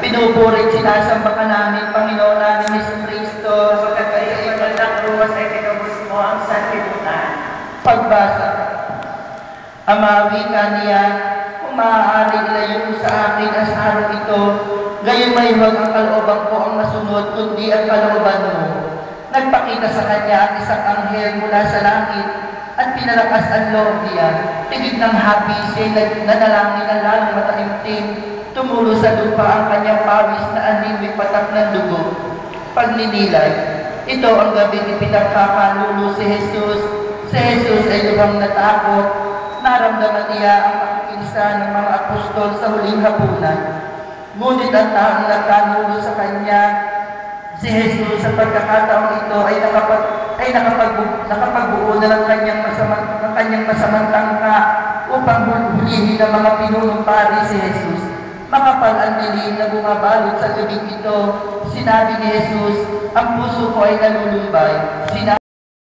Pinupurit, sinasamba ka namin, Panginoon namin Jesucristo, Sapagkat kayo banal na krus ay tinubos mo ang sanlibutan. Pagbasa. Amawi ka niya, kung maaari ilayo sa akin ang sarong ito, gayon may huwag ang kalooban ko ang masunod, kundi ang kalooban mo. Nagpakita sa kanya ang isang anghel mula sa langit at pinalakas ang loob niya. Tigid ng hapis siya'y nanalangin ng lalong mataimtim. Tumulo sa lupa ang kanyang pawis na animoy patak ng dugo. Pagninilay. Ito ang gabing ipinagkakalulo si Jesus. Si Jesus ay lubhang natakot. Naramdaman niya ang pakikinsa ng mga apostol sa huling hapunan. Ngunit ang taong nagkanulo sa kanya, si Jesus sa pagkakataong ito ay nakapagbuo na ng kanyang masamang tangka upang hulihin ng mga pinunong pari si Jesus. Makapal ang dilim na bumabalot sa tubig ito. Sinabi ni Jesus, ang puso ko ay nalulumbay.